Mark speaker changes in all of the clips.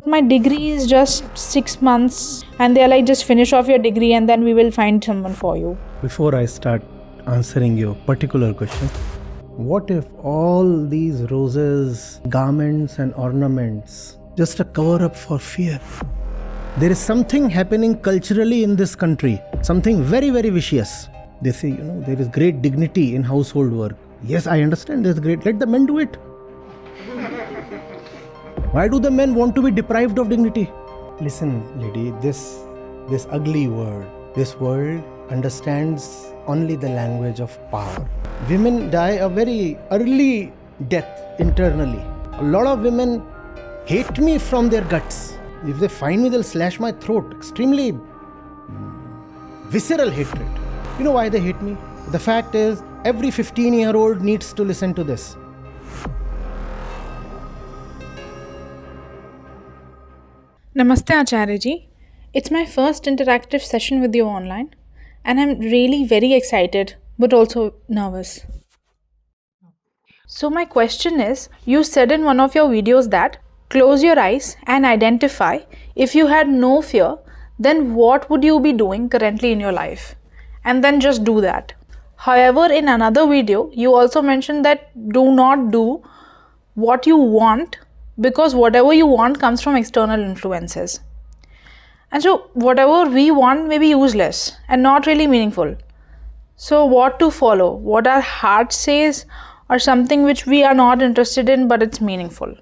Speaker 1: but my degree is just 6 months, and they're like, just finish off your degree and then we will find someone for you.
Speaker 2: Before I start answering your particular question, what if all these roses, garments and ornaments just a cover up for fear? There is something happening culturally in this country, something very, very vicious. They say, there is great dignity in household work. Yes, I understand there's great. Let the men do it. Why do the men want to be deprived of dignity? Listen, lady, this ugly world, this world understands only the language of power. Women die a very early death internally. A lot of women hate me from their guts. If they find me, they'll slash my throat. Extremely visceral hatred. You know why they hate me? The fact is, every 15-year-old needs to listen to this.
Speaker 1: Namaste Acharya ji. It's my first interactive session with you online, and I'm really very excited but also nervous. So my question is, you said in one of your videos that close your eyes and identify if you had no fear, then what would you be doing currently in your life? And then just do that. However, in another video, you also mentioned that do not do what you want, because whatever you want comes from external influences. And so whatever we want may be useless and not really meaningful. So what to follow? What our heart says, or something which we are not interested in but it's meaningful?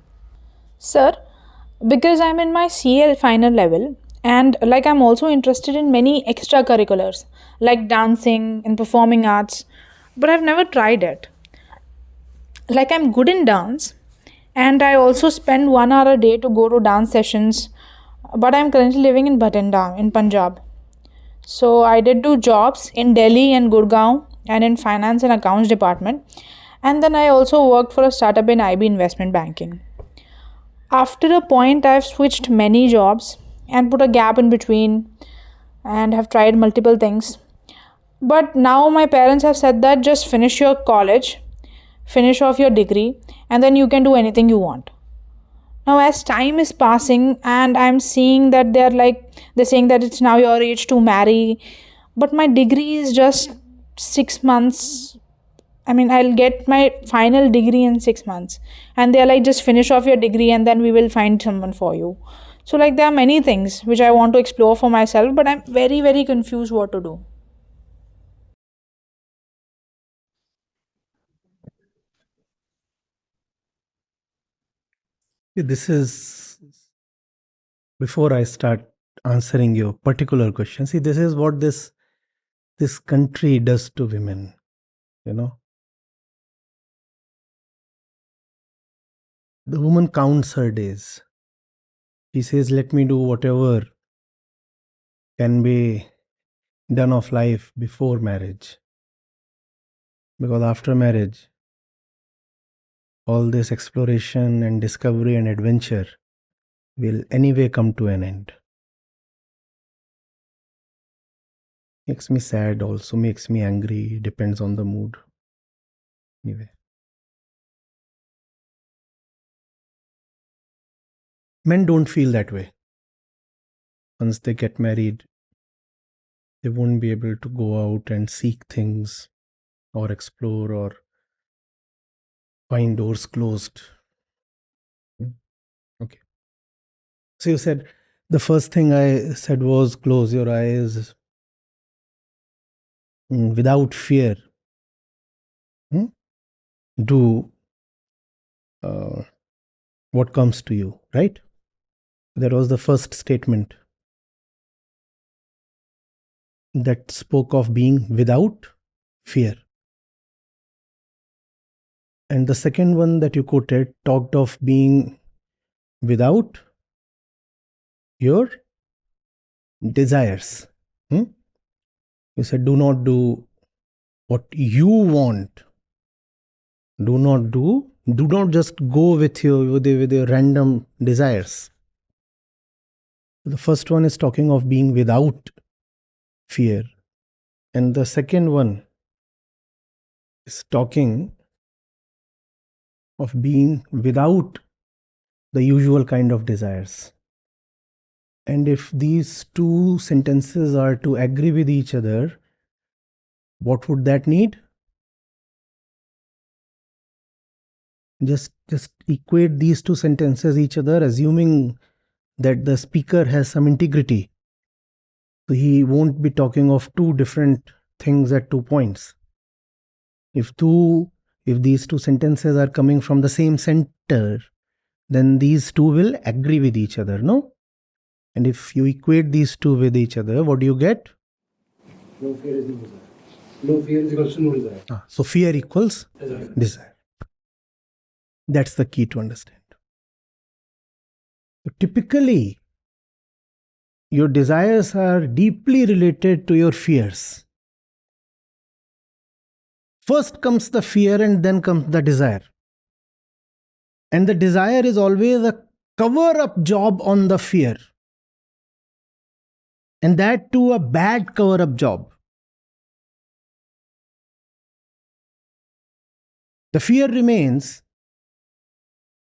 Speaker 1: Sir, because I'm in my CL final level, and I'm also interested in many extracurriculars like dancing and performing arts, but I've never tried it. I'm good in dance, and I also spend 1 hour a day to go to dance sessions, but I'm currently living in Bhatinda in Punjab. So I did do jobs in Delhi and Gurgaon and in finance and accounts department, and then I also worked for a startup in IB investment banking. After a point, I've switched many jobs and put a gap in between and have tried multiple things. But now my parents have said that just finish your college, finish off your degree, and then you can do anything you want. Now, as time is passing and I'm seeing that they're saying that it's now your age to marry, but my degree is just 6 months. I'll get my final degree in 6 months, and they're like, just finish off your degree and then we will find someone for you. So there are many things which I want to explore for myself, but I'm very, very confused what to do.
Speaker 2: This is, before I start answering your particular question, this is what this country does to women, The woman counts her days. She says, let me do whatever can be done of life before marriage. Because after marriage, all this exploration and discovery and adventure will anyway come to an end. Makes me sad, also makes me angry, depends on the mood. Anyway. Men don't feel that way. Once they get married, they won't be able to go out and seek things or explore or find doors closed. Okay. So you said, the first thing I said was close your eyes without fear. Do what comes to you, right? That was the first statement that spoke of being without fear. And the second one that you quoted talked of being without your desires. You said, do not do what you want. Do not just go with your random desires. The first one is talking of being without fear. And the second one is talking of being without the usual kind of desires. And if these two sentences are to agree with each other, what would that need? Just equate these two sentences each other, assuming that the speaker has some integrity. So he won't be talking of two different things at 2 points. If these two sentences are coming from the same center, then these two will agree with each other, no? And if you equate these two with each other, what do you get?
Speaker 3: No fear is no desire. No fear is equals to no desire.
Speaker 2: So fear equals
Speaker 3: Desire.
Speaker 2: desire. That's the key to understand. So typically, your desires are deeply related to your fears. First comes the fear and then comes the desire. And the desire is always a cover-up job on the fear. And that too a bad cover-up job. The fear remains,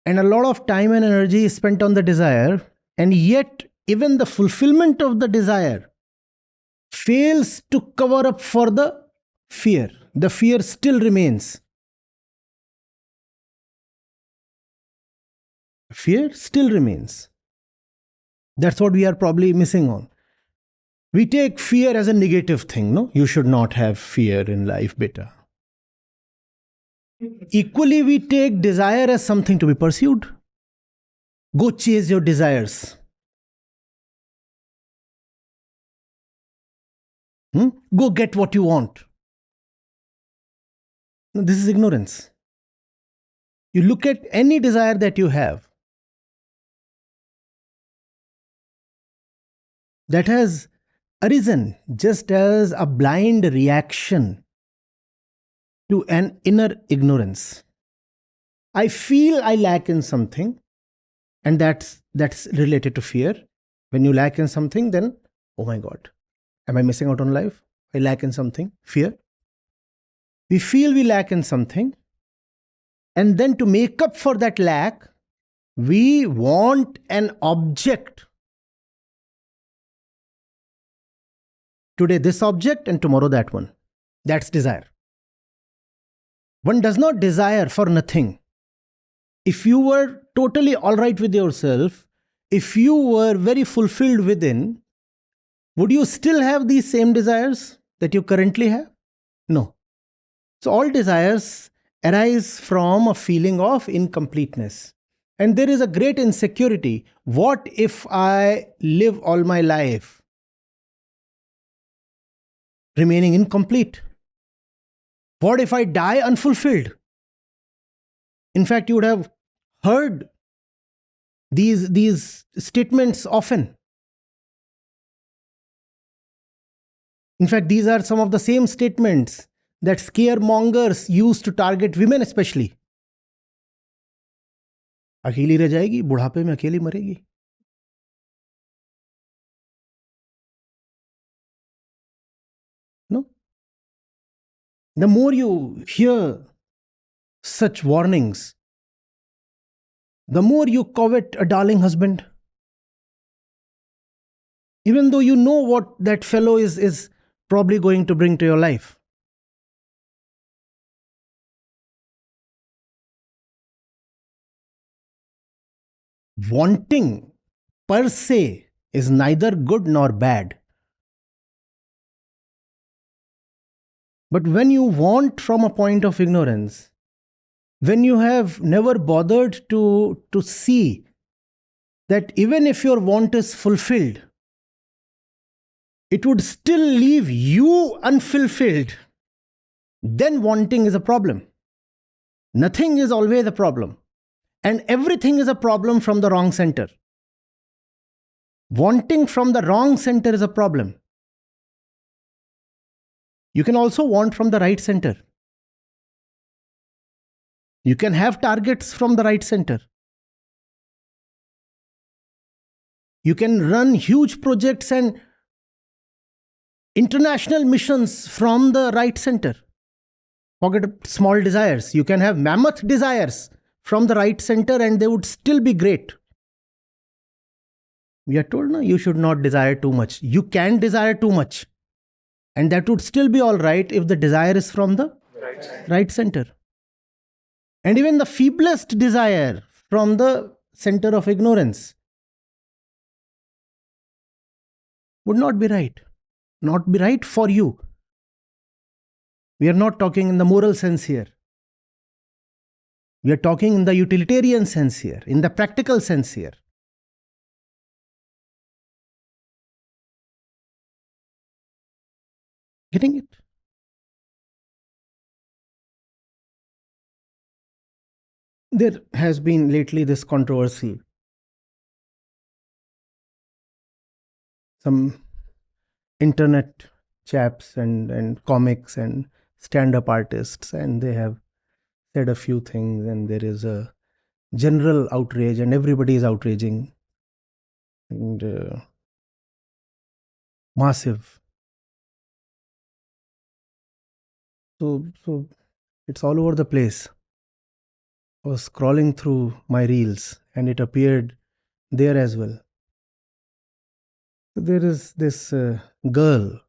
Speaker 2: and a lot of time and energy is spent on the desire, and yet even the fulfillment of the desire fails to cover up for the fear. The fear still remains. Fear still remains. That's what we are probably missing on. We take fear as a negative thing, no? You should not have fear in life, beta. Equally, we take desire as something to be pursued. Go chase your desires. Go get what you want. No, this is ignorance. You look at any desire that you have that has arisen just as a blind reaction to an inner ignorance. I feel I lack in something, and that's related to fear. When you lack in something, then, oh my God, am I missing out on life? I lack in something, fear. We feel we lack in something, and then to make up for that lack, we want an object. Today this object and tomorrow that one. That's desire. One does not desire for nothing. If you were totally all right with yourself, if you were very fulfilled within, would you still have these same desires that you currently have? No. So all desires arise from a feeling of incompleteness. And there is a great insecurity. What if I live all my life remaining incomplete? What if I die unfulfilled? In fact, you would have heard these statements often. In fact, these are some of the same statements that scaremongers use to target women especially. अकेली रह जाएगी, बुढ़ापे में अकेली मरेगी. No? The more you hear such warnings, the more you covet a darling husband. Even though you know what that fellow is probably going to bring to your life. Wanting per se is neither good nor bad. But when you want from a point of ignorance, when you have never bothered to see that even if your want is fulfilled, it would still leave you unfulfilled, then wanting is a problem. Nothing is always a problem. And everything is a problem from the wrong center. Wanting from the wrong center is a problem. You can also want from the right center. You can have targets from the right center. You can run huge projects and international missions from the right center. Forget small desires. You can have mammoth desires from the right center and they would still be great. We are told, no, you should not desire too much. You can desire too much. And that would still be all right if the desire is from the right center. And even the feeblest desire from the center of ignorance would not be right. Not be right for you. We are not talking in the moral sense here. We are talking in the utilitarian sense here, in the practical sense here. Getting it? There has been lately this controversy. Some internet chaps and comics and stand-up artists, and they have said a few things, and there is a general outrage, and everybody is outraging, and massive. So it's all over the place. I was scrolling through my reels, and it appeared there as well. There is this girl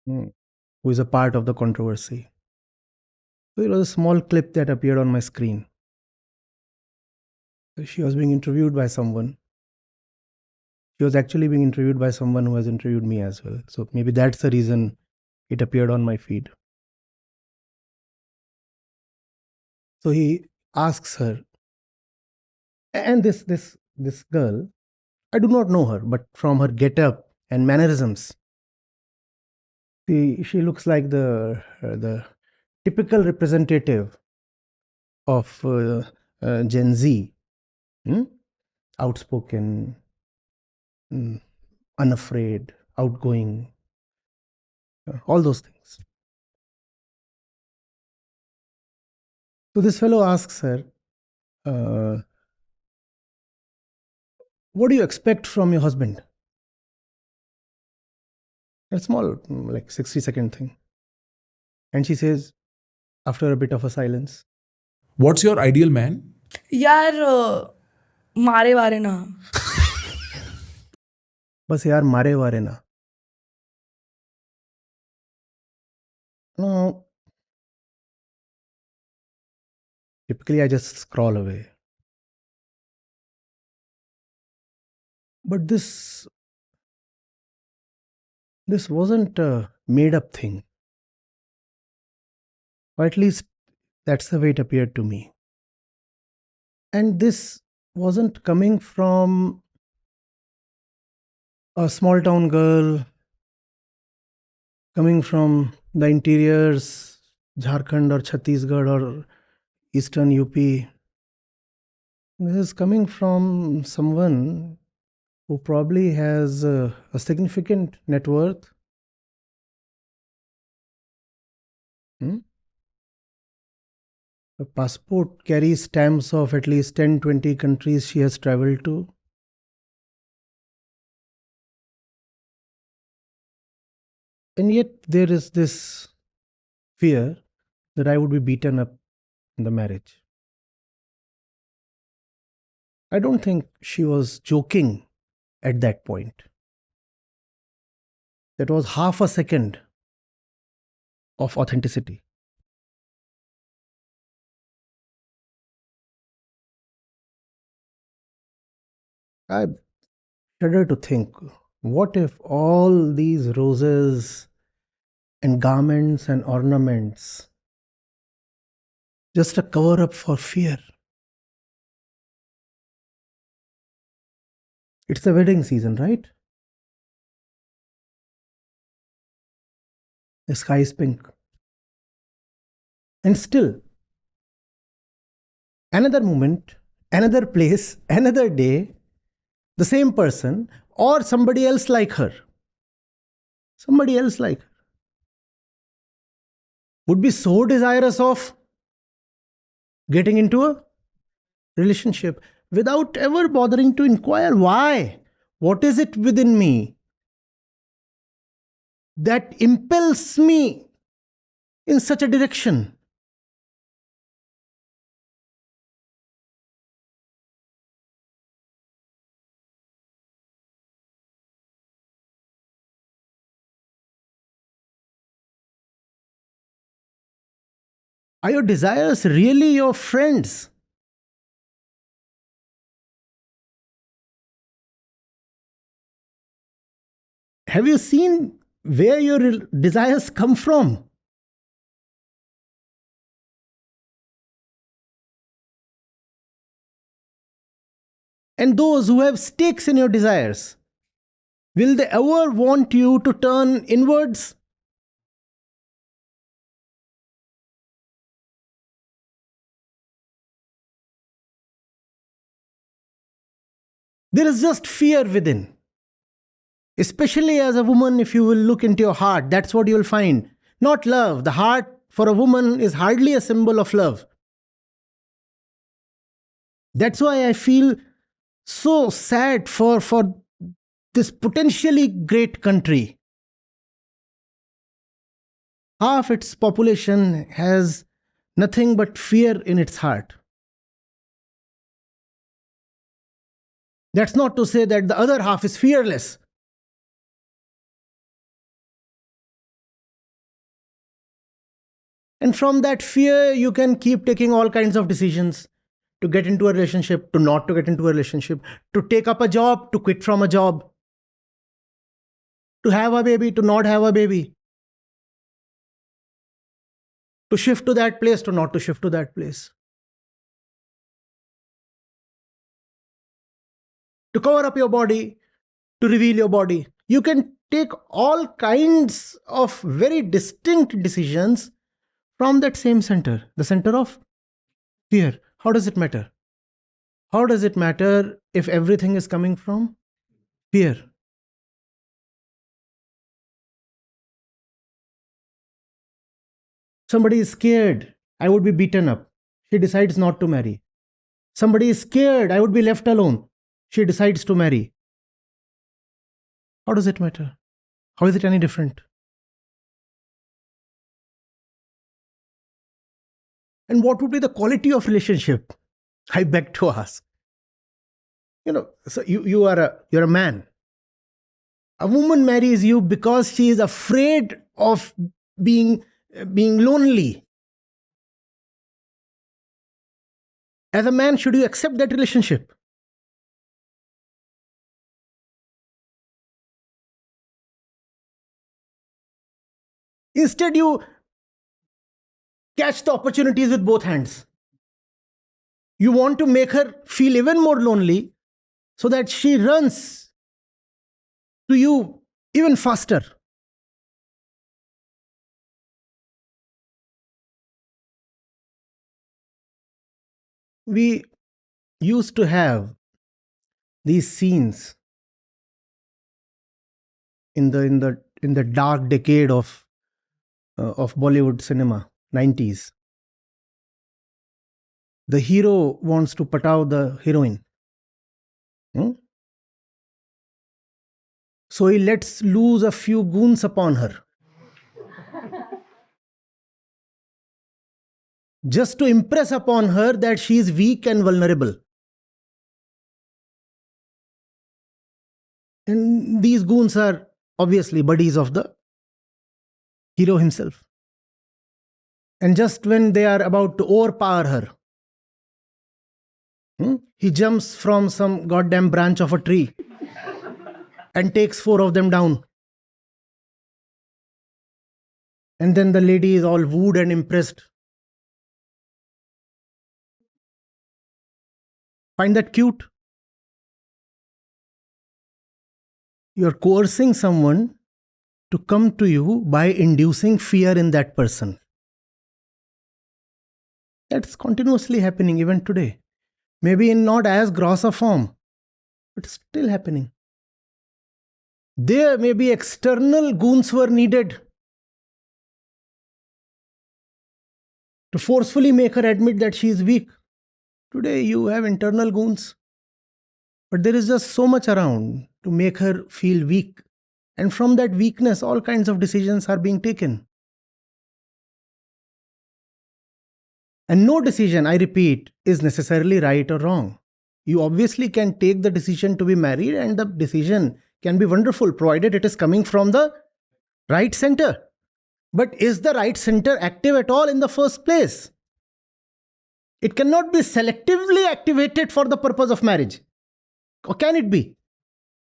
Speaker 2: who is a part of the controversy. There was a small clip that appeared on my screen. She was being interviewed by someone. She was actually being interviewed by someone who has interviewed me as well. So maybe that's the reason it appeared on my feed. So he asks her, and this girl, I do not know her, but from her get-up and mannerisms, she looks like the typical representative of Gen Z, outspoken, unafraid, outgoing, all those things. So this fellow asks her, what do you expect from your husband? A small, like 60-second thing. And she says, after a bit of a silence,
Speaker 4: What's your ideal man?
Speaker 5: यार मारे वारे ना
Speaker 2: बस यार मारे वारे ना. No, typically I just scroll away. But this wasn't a made up thing. Or at least that's the way it appeared to me. And this wasn't coming from a small town girl, coming from the interiors, Jharkhand or Chhattisgarh or Eastern UP. This is coming from someone who probably has a significant net worth. A passport carries stamps of at least 10-20 countries she has traveled to. And yet there is this fear that I would be beaten up in the marriage. I don't think she was joking at that point. That was half a second of authenticity. I shudder to think, what if all these roses and garments and ornaments just a cover up for fear? It's the wedding season, right? The sky is pink. And still, another moment, another place, another day, the same person or somebody else like her, would be so desirous of getting into a relationship without ever bothering to inquire why. What is it within me that impels me in such a direction? Are your desires really your friends? Have you seen where your desires come from? And those who have stakes in your desires, will they ever want you to turn inwards? There is just fear within. Especially as a woman, if you will look into your heart, that's what you will find. Not love. The heart for a woman is hardly a symbol of love. That's why I feel so sad for this potentially great country. Half its population has nothing but fear in its heart. That's not to say that the other half is fearless. And from that fear, you can keep taking all kinds of decisions to get into a relationship, to not to get into a relationship, to take up a job, to quit from a job, to have a baby, to not have a baby, to shift to that place, to not to shift to that place, to cover up your body, to reveal your body. You can take all kinds of very distinct decisions from that same center, the center of fear. How does it matter? How does it matter if everything is coming from fear? Somebody is scared, I would be beaten up. She decides not to marry. Somebody is scared, I would be left alone. She decides to marry. How does it matter? How is it any different? And what would be the quality of relationship? I beg to ask. So you're a man. A woman marries you because she is afraid of being lonely. As a man, should you accept that relationship? Instead, you catch the opportunities with both hands. You want to make her feel even more lonely so that she runs to you even faster. We used to have these scenes in the dark decade of Bollywood cinema, 90s. The hero wants to patao the heroine. So he lets loose a few goons upon her. Just to impress upon her that she is weak and vulnerable. And these goons are obviously buddies of the hero himself. And just when they are about to overpower her, he jumps from some goddamn branch of a tree and takes 4 of them down. And then the lady is all wooed and impressed. Find that cute? You're coercing someone to come to you by inducing fear in that person. That's continuously happening even today. Maybe in not as gross a form, but still happening. There may be external goons were needed to forcefully make her admit that she is weak. Today you have internal goons, but there is just so much around to make her feel weak. And from that weakness, all kinds of decisions are being taken. And no decision, I repeat, is necessarily right or wrong. You obviously can take the decision to be married, and the decision can be wonderful, provided it is coming from the right center. But is the right center active at all in the first place? It cannot be selectively activated for the purpose of marriage. Or can it be?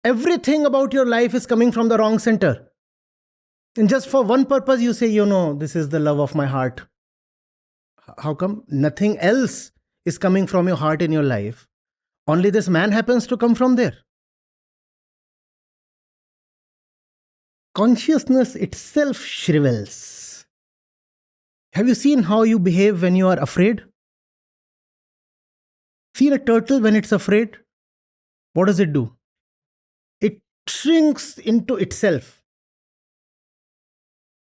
Speaker 2: Everything about your life is coming from the wrong center. And just for one purpose, you say, this is the love of my heart. How come nothing else is coming from your heart in your life? Only this man happens to come from there. Consciousness itself shrivels. Have you seen how you behave when you are afraid? See a turtle when it's afraid? What does it do? It shrinks into itself.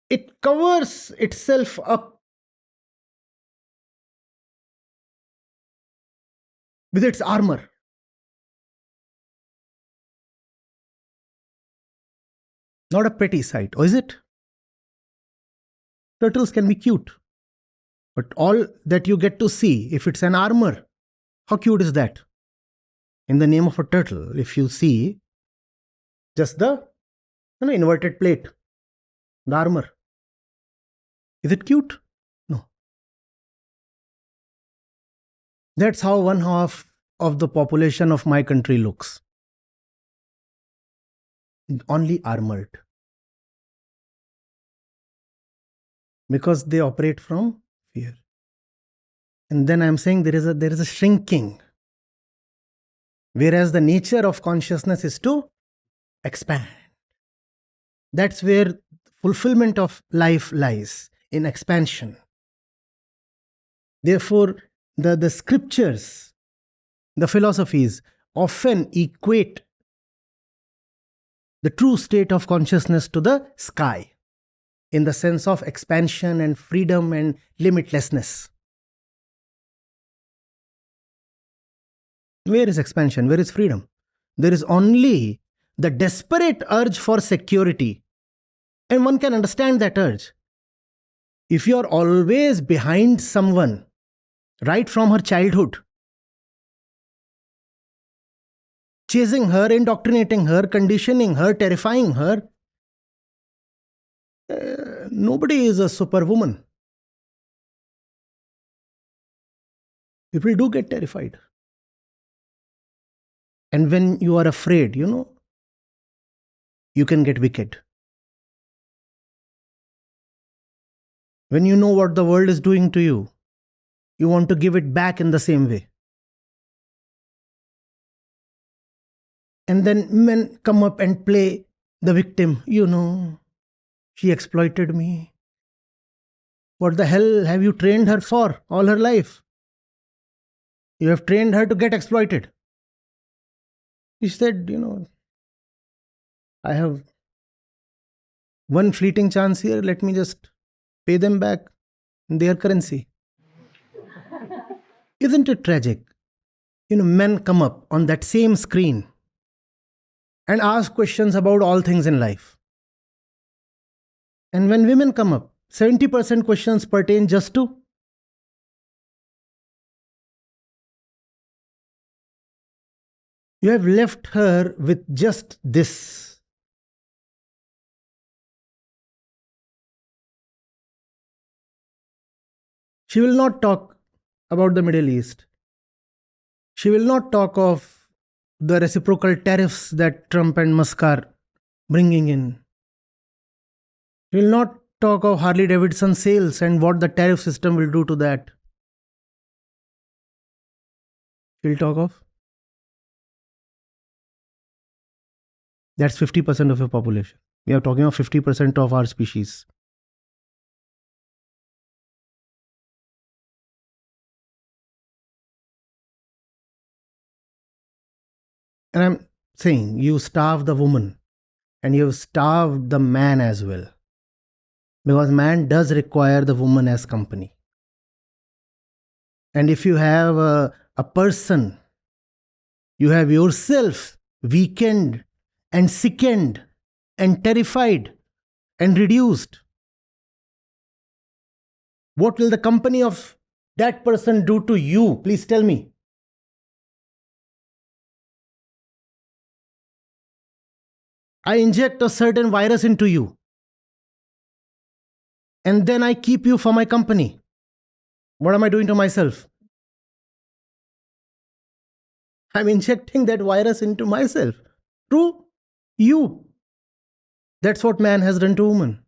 Speaker 2: It covers itself up with its armor. Not a pretty sight, or is it? Turtles can be cute. But all that you get to see, if it's an armor, how cute is that? In the name of a turtle, if you see just the inverted plate, the armor, is it cute? No. That's how one half of the population of my country looks. Only armored. Because they operate from fear. And then I'm saying there is a shrinking. Whereas the nature of consciousness is to expand. That's where fulfillment of life lies, in expansion. Therefore, the scriptures, the philosophies often equate the true state of consciousness to the sky, in the sense of expansion and freedom and limitlessness. Where is expansion? Where is freedom? There is only the desperate urge for security. And one can understand that urge. If you are always behind someone, right from her childhood, chasing her, indoctrinating her, conditioning her, terrifying her, nobody is a superwoman. People do get terrified. And when you are afraid, you can get wicked. When you know what the world is doing to you, you want to give it back in the same way. And then men come up and play the victim. She exploited me. What the hell have you trained her for all her life? You have trained her to get exploited. He said, I have one fleeting chance here. Let me just pay them back in their currency. Isn't it tragic? Men come up on that same screen and ask questions about all things in life. And when women come up, 70% questions pertain just to you have left her with just this. She will not talk about the Middle East. She will not talk of the reciprocal tariffs that Trump and Musk are bringing in. She will not talk of Harley Davidson sales and what the tariff system will do to that. She will talk of that's 50% of your population. We are talking of 50% of our species. And I'm saying you starve the woman and you've starved the man as well. Because man does require the woman as company. And if you have a person, you have yourself weakened and sickened and terrified and reduced. What will the company of that person do to you? Please tell me. I inject a certain virus into you. And then I keep you for my company. What am I doing to myself? I'm injecting that virus into myself through you. That's what man has done to woman.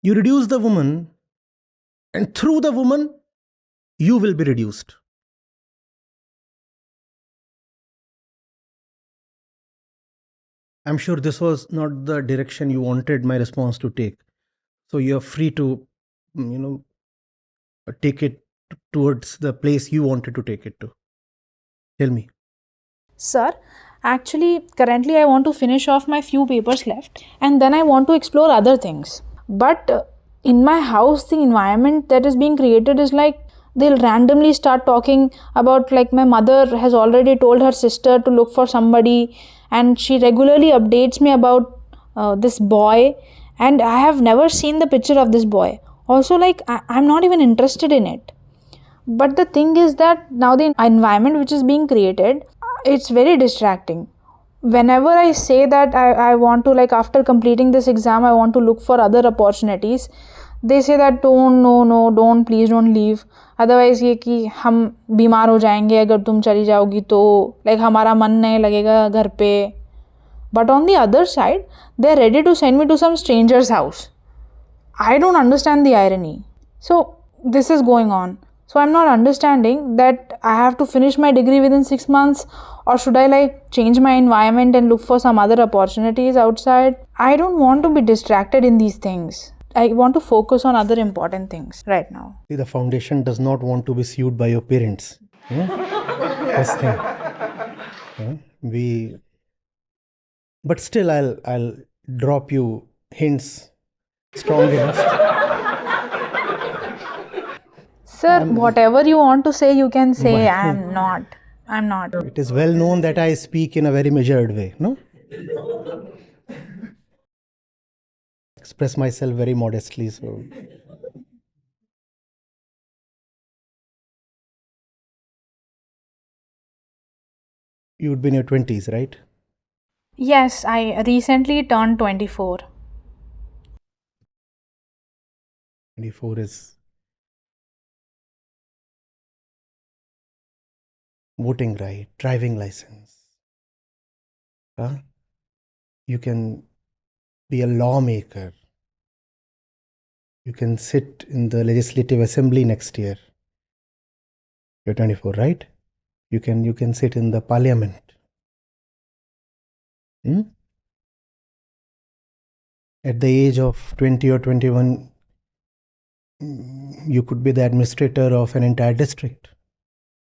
Speaker 2: You reduce the woman, and through the woman, you will be reduced. I'm sure this was not the direction you wanted my response to take. So you're free to, take it towards the place you wanted to take it to. Tell me.
Speaker 1: Sir, actually, currently I want to finish off my few papers left and then I want to explore other things. But in my house, the environment that is being created is like they'll randomly start talking about, like, my mother has already told her sister to look for somebody and she regularly updates me about this boy, and I have never seen the picture of this boy. Also, like, I'm not even interested in it. But the thing is that now the environment which is being created, it's very distracting. Whenever I say that I want to, like, after completing this exam, I want to look for other opportunities, they say that don't, please don't leave. Otherwise ये कि हम बीमार हो जाएंगे अगर तुम चली जाओगी तो, like, हमारा मन नहीं लगेगा घर पे. But on the other side, they're ready to send me to some stranger's house. I don't understand the irony. So this is going on. So I'm not understanding that I have to finish my degree within 6 months, or should I, like, change my environment and look for some other opportunities outside? I don't want to be distracted in these things. I want to focus on other important things right now.
Speaker 2: See, the foundation does not want to be sued by your parents. First thing. But still, I'll drop you hints strong enough.
Speaker 1: Sir, whatever you want to say, you can say. I'm not.
Speaker 2: It is well known that I speak in a very measured way, no? Express myself very modestly, so. You would be in your 20s, right?
Speaker 1: Yes, I recently turned 24.
Speaker 2: 24 is voting right, driving license. You can be a lawmaker. You can sit in the legislative assembly next year. You're 24, right? You can sit in the parliament. At the age of 20 or 21, you could be the administrator of an entire district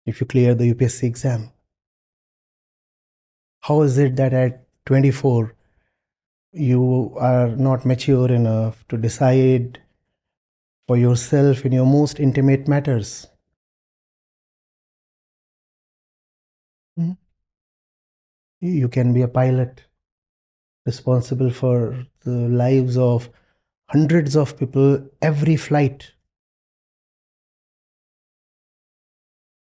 Speaker 2: if you clear the UPSC exam. How is it that at 24 you are not mature enough to decide for yourself in your most intimate matters? You can be a pilot responsible for the lives of hundreds of people every flight.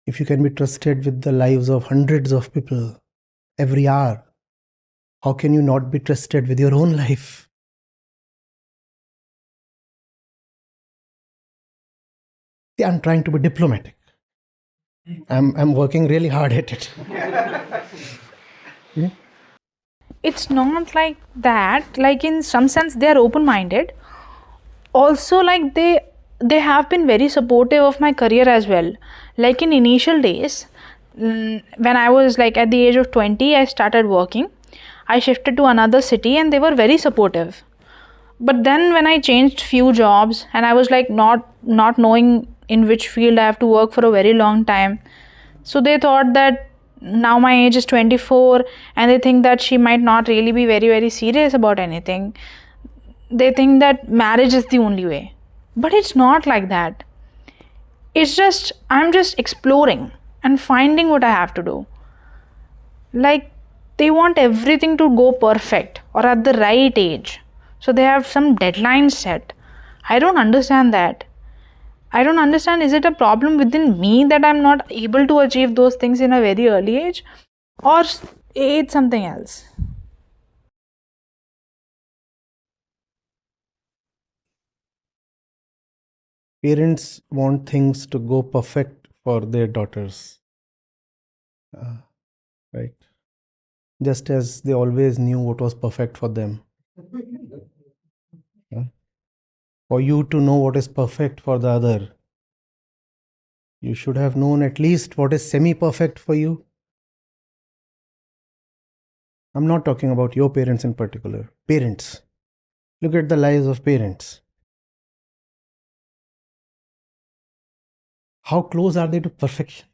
Speaker 2: If you can be trusted with the lives of hundreds of people every hour, how can you not be trusted with your own life? See, I'm trying to be diplomatic. I'm working really hard at it.
Speaker 1: It's not like that. Like, in some sense, they are open-minded. Also, like, they have been very supportive of my career as well. Like, in initial days, when I was, like, at the age of 20, I started working. I shifted to another city and they were very supportive. But then when I changed few jobs and I was, like, not knowing in which field I have to work for a very long time, so they thought that now my age is 24 and they think that she might not really be very, very serious about anything. They think that marriage is the only way. But it's not like that. It's just, I'm just exploring and finding what I have to do. Like, they want everything to go perfect or at the right age. So they have some deadline set. I don't understand that. I don't understand, is it a problem within me that I'm not able to achieve those things in a very early age? Or it's something else?
Speaker 2: Parents want things to go perfect for their daughters. Right? Just as they always knew what was perfect for them. Yeah. For you to know what is perfect for the other, you should have known at least what is semi-perfect for you. I'm not talking about your parents in particular. Parents. Look at the lives of parents. How close are they to perfection?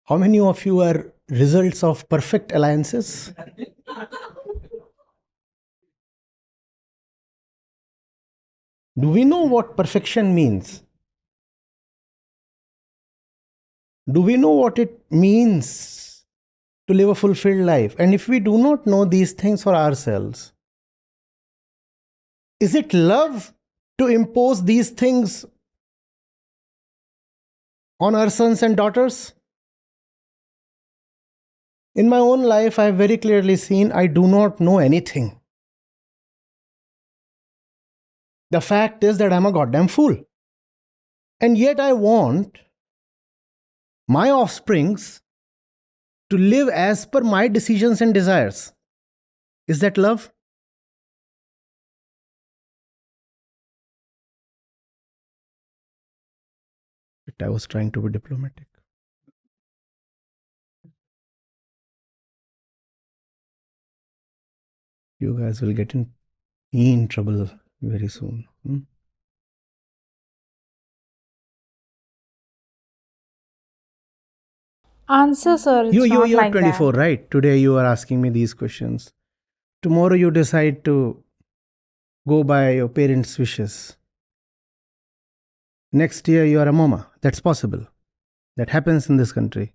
Speaker 2: How many of you are results of perfect alliances? Do we know what perfection means? Do we know what it means to live a fulfilled life? And if we do not know these things for ourselves, is it love to impose these things on our sons and daughters? In my own life, I have very clearly seen I do not know anything. The fact is that I'm a goddamn fool. And yet I want my offsprings to live as per my decisions and desires. Is that love? But I was trying to be diplomatic. You guys will get in trouble very soon.
Speaker 1: Answer, sir. It's not
Speaker 2: You're
Speaker 1: like
Speaker 2: 24,
Speaker 1: that.
Speaker 2: right? Today you are asking me these questions. Tomorrow you decide to go by your parents' wishes. Next year you are a mama. That's possible. That happens in this country.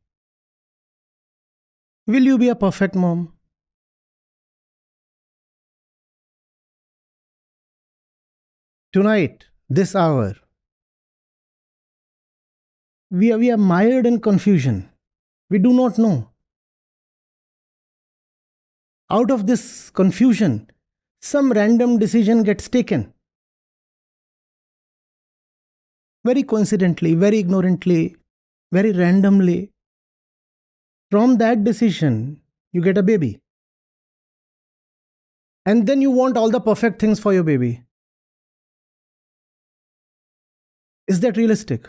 Speaker 2: Will you be a perfect mom? Tonight, this hour, we are mired in confusion. We do not know. Out of this confusion, some random decision gets taken. Very coincidentally, very ignorantly, very randomly. From that decision, you get a baby. And then you want all the perfect things for your baby. Is that realistic?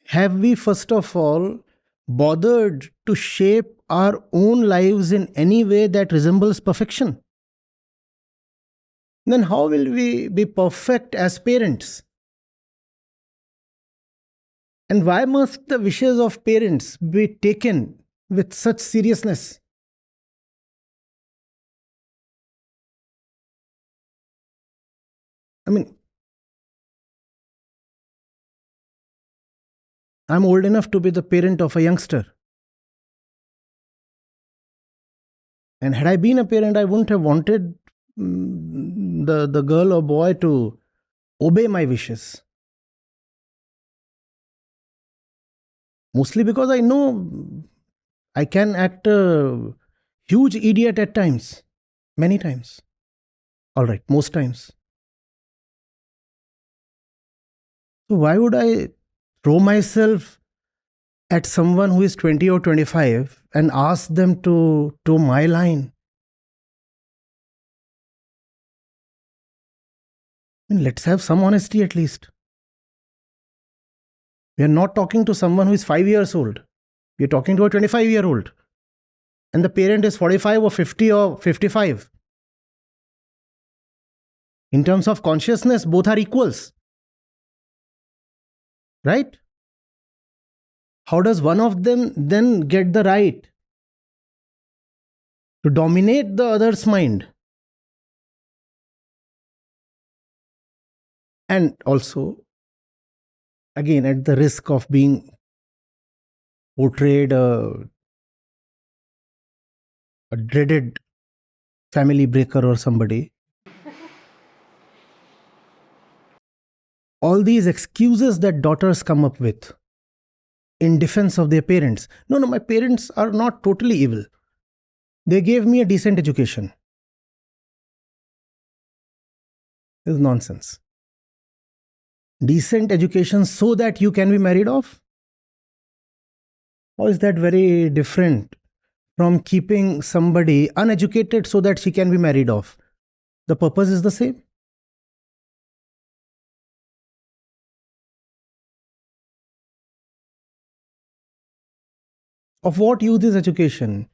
Speaker 2: Have we, first of all, bothered to shape our own lives in any way that resembles perfection? Then how will we be perfect as parents? And why must the wishes of parents be taken with such seriousness? I mean, I'm old enough to be the parent of a youngster. And had I been a parent, I wouldn't have wanted the girl or boy to obey my wishes. Mostly because I know I can act a huge idiot at times. Many times. All right, most times. So why would I throw myself at someone who is 20 or 25 and ask them to toe my line? I mean, let's have some honesty at least. We are not talking to someone who is 5 years old. We are talking to a 25-year-old. And the parent is 45 or 50 or 55. In terms of consciousness, both are equals. Right? How does one of them then get the right to dominate the other's mind? And also, again, at the risk of being portrayed a dreaded family breaker or somebody, all these excuses that daughters come up with in defense of their parents. No, my parents are not totally evil. They gave me a decent education. Is nonsense. Decent education so that you can be married off? Or is that very different from keeping somebody uneducated so that she can be married off? The purpose is the same. Of what use is education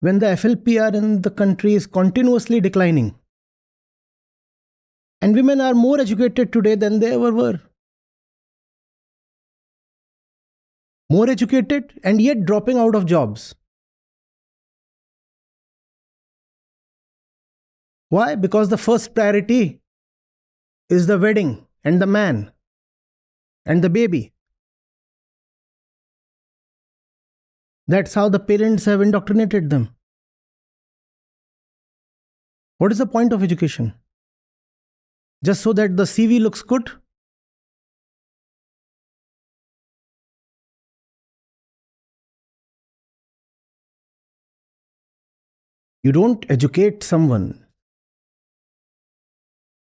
Speaker 2: when the FLPR in the country is continuously declining? And women are more educated today than they ever were. More educated and yet dropping out of jobs. Why? Because the first priority is the wedding and the man and the baby. That's how the parents have indoctrinated them. What is the point of education? Just so that the CV looks good? You don't educate someone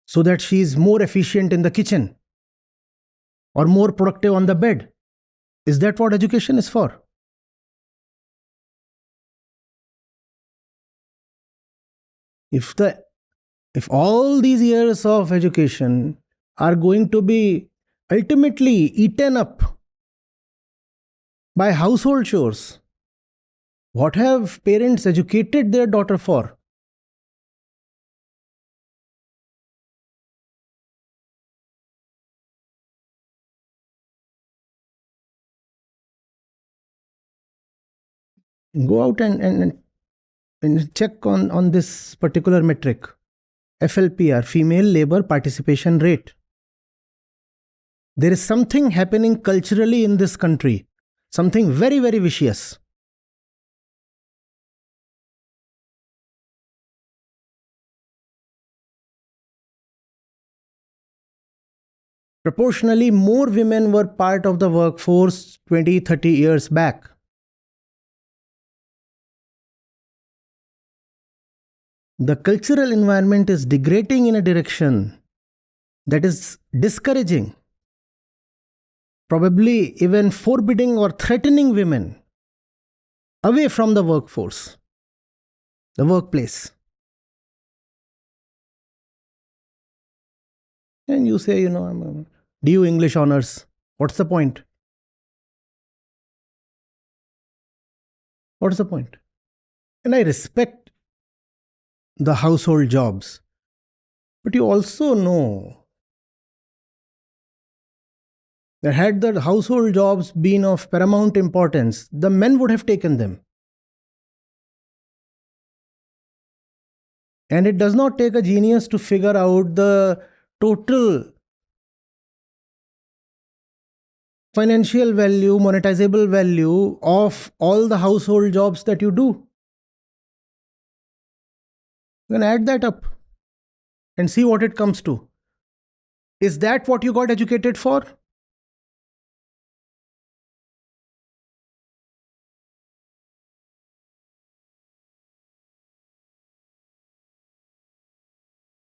Speaker 2: so that she is more efficient in the kitchen or more productive on the bed. Is that what education is for? If all these years of education are going to be ultimately eaten up by household chores, what have parents educated their daughter for? Go out and check on this particular metric. FLPR, female labor participation rate. There is something happening culturally in this country, something very, very vicious. Proportionally, more women were part of the workforce 20, 30 years back. The cultural environment is degrading in a direction that is discouraging, probably even forbidding or threatening women away from the workforce, the workplace. And you say, I'm DU English honors. What's the point? What's the point? And I respect the household jobs. But you also know that had the household jobs been of paramount importance, the men would have taken them. And it does not take a genius to figure out the total financial value, monetizable value of all the household jobs that you do. You can add that up and see what it comes to. Is that what you got educated for?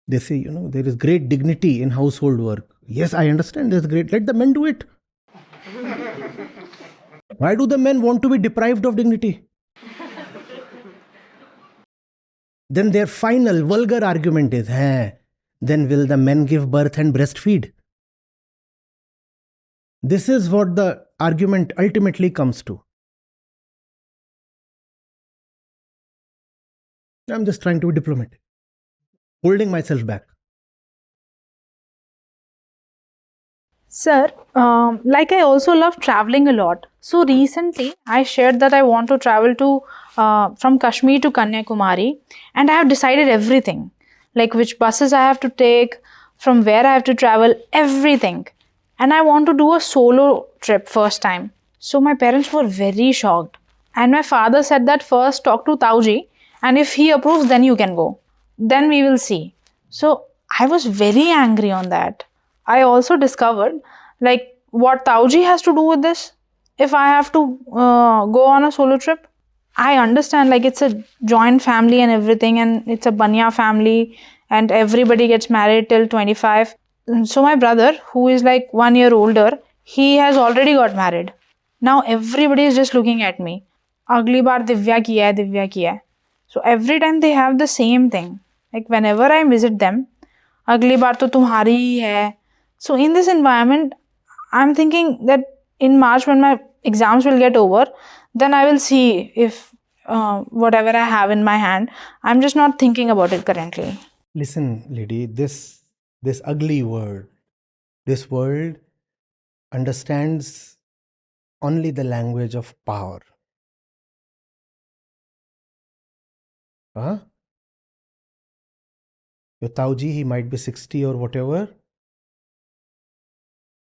Speaker 2: They say, there is great dignity in household work. Yes, I understand there's great. Let the men do it. Why do the men want to be deprived of dignity? Then their final vulgar argument is, then will the men give birth and breastfeed? This is what the argument ultimately comes to. I'm just trying to be diplomatic, holding myself back.
Speaker 1: Sir, like I also love traveling a lot. So recently, I shared that I want to travel to from Kashmir to Kanyakumari, and I have decided everything, like which buses I have to take, from where I have to travel, everything. And I want to do a solo trip first time. So my parents were very shocked, and my father said that first talk to Tauji, and if he approves, then you can go. Then we will see. So I was very angry on that. I also discovered like what Tauji has to do with this. If I have to go on a solo trip, I understand like it's a joint family and everything, and it's a Banya family and everybody gets married till 25. So my brother, who is like 1 year older, he has already got married. Now everybody is just looking at me. अगली बार दिव्या किया है, दिव्या किया है. So every time they have the same thing. Like whenever I visit them, अगली बार तो तुम्हारी ही है. So in this environment, I'm thinking that in March when my exams will get over, then I will see if whatever I have in my hand. I'm just not thinking about it currently.
Speaker 2: Listen, lady, this ugly world, this world understands only the language of power. Huh? Your Tauji, he might be 60 or whatever.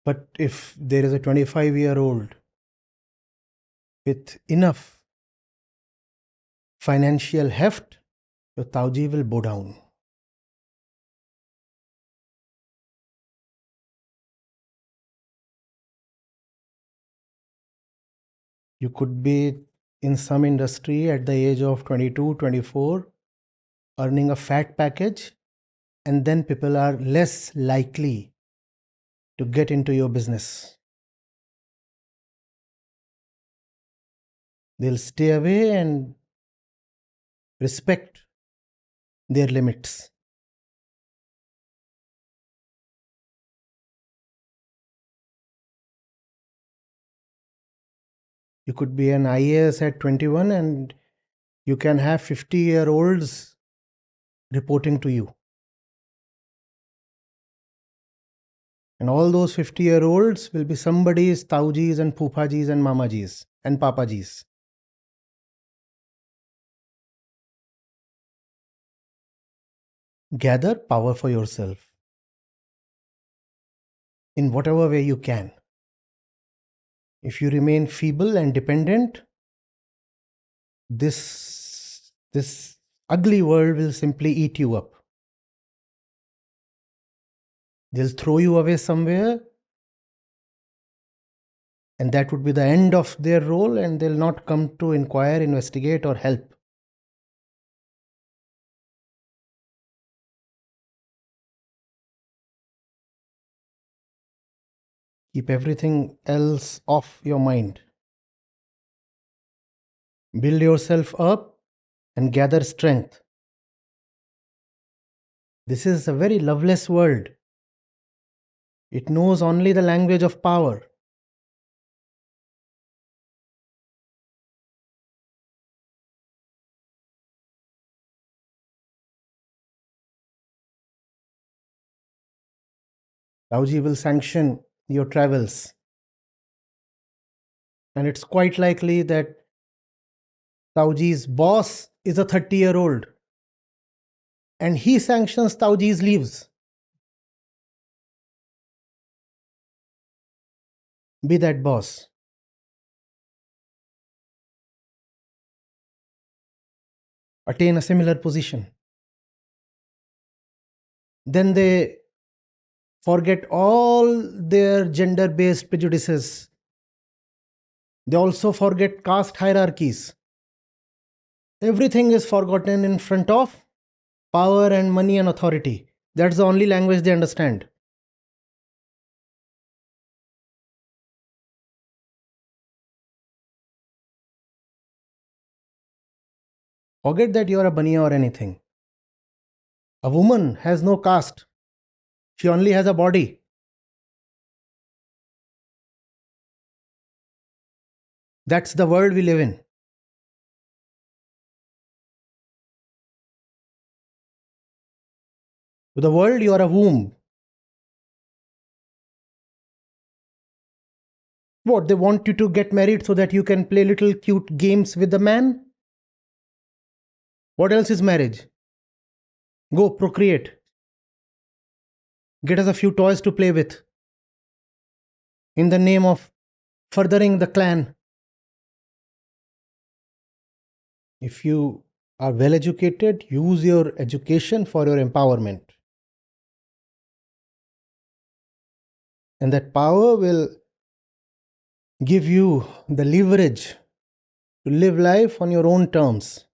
Speaker 2: But if there is a 25-year-old with enough financial heft, your Tauji will bow down. You could be in some industry at the age of 22, 24, earning a fat package, and then people are less likely to get into your business. They'll stay away and respect their limits. You could be an IAS at 21 and you can have 50-year-olds reporting to you. And all those 50-year-olds will be somebody's Taujis and Pupajis and Mamajis and Papajis. Gather power for yourself in whatever way you can. If you remain feeble and dependent, this ugly world will simply eat you up. They'll throw you away somewhere, and that would be the end of their role, and they'll not come to inquire, investigate, or help. Keep everything else off your mind. Build yourself up and gather strength. This is a very loveless world. It knows only the language of power. Tauji will sanction your travels. And it's quite likely that Tauji's boss is a 30-year-old. And he sanctions Tauji's leaves. Be that boss. Attain a similar position. Then they forget all their gender-based prejudices. They also forget caste hierarchies. Everything is forgotten in front of power and money and authority. That's the only language they understand. Forget that you are a baniya or anything. A woman has no caste. She only has a body. That's the world we live in. To the world, you are a womb. What, they want you to get married so that you can play little cute games with the man? What else is marriage? Go procreate. Get us a few toys to play with. In the name of furthering the clan. If you are well educated, use your education for your empowerment. And that power will give you the leverage to live life on your own terms.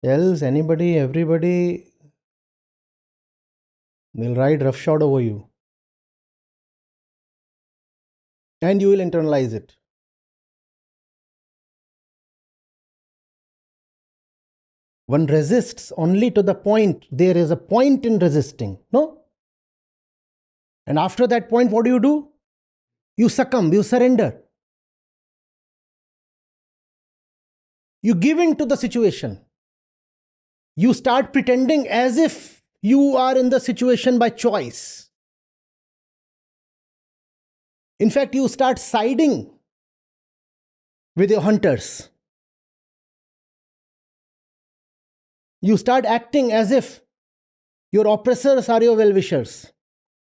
Speaker 2: Else, anybody, everybody will ride roughshod over you. And you will internalize it. One resists only to the point. There is a point in resisting. No? And after that point, what do? You succumb, you surrender. You give in to the situation. You start pretending as if you are in the situation by choice. In fact, you start siding with your hunters. You start acting as if your oppressors are your well-wishers.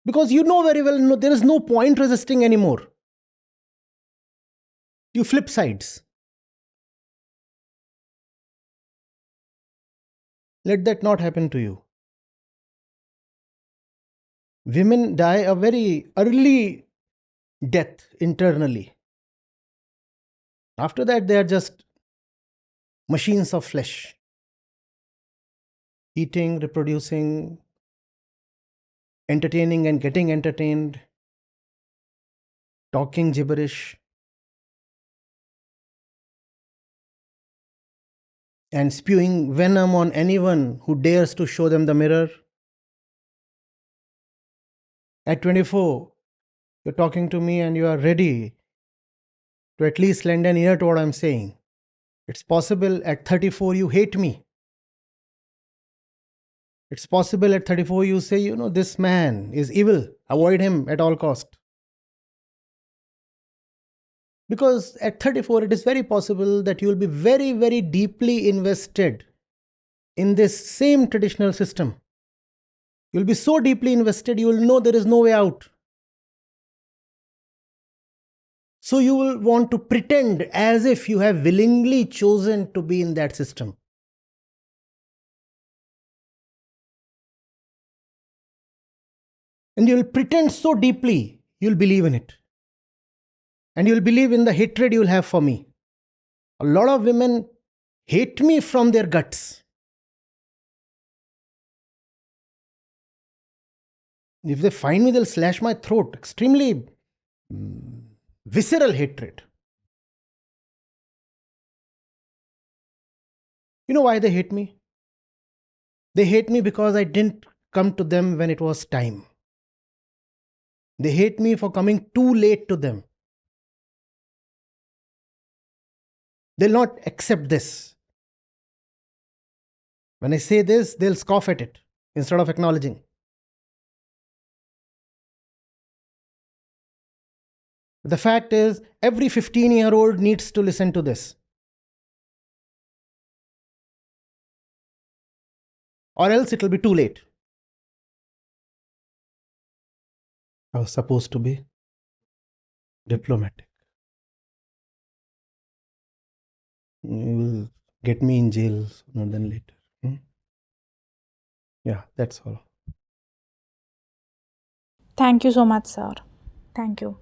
Speaker 2: Because you know very well there is no point resisting anymore. You flip sides. Let that not happen to you. Women die a very early death internally. After that, they are just machines of flesh. Eating, reproducing, entertaining and getting entertained, talking gibberish, and spewing venom on anyone who dares to show them the mirror. At 24, you're talking to me and you are ready to at least lend an ear to what I'm saying. It's possible at 34 you hate me. It's possible at 34 you say, this man is evil. Avoid him at all cost. Because at 34, it is very possible that you will be very, very deeply invested in this same traditional system. You will be so deeply invested, you will know there is no way out. So you will want to pretend as if you have willingly chosen to be in that system. And you will pretend so deeply, you will believe in it. And you will believe in the hatred you will have for me. A lot of women hate me from their guts. If they find me, they'll slash my throat. Extremely visceral hatred. You know why they hate me? They hate me because I didn't come to them when it was time. They hate me for coming too late to them. They'll not accept this. When I say this, they'll scoff at it instead of acknowledging. The fact is, every 15-year-old needs to listen to this. Or else it will be too late. I was supposed to be diplomatic. You will get me in jail sooner than later. Yeah, that's all.
Speaker 1: Thank you so much, sir. Thank you.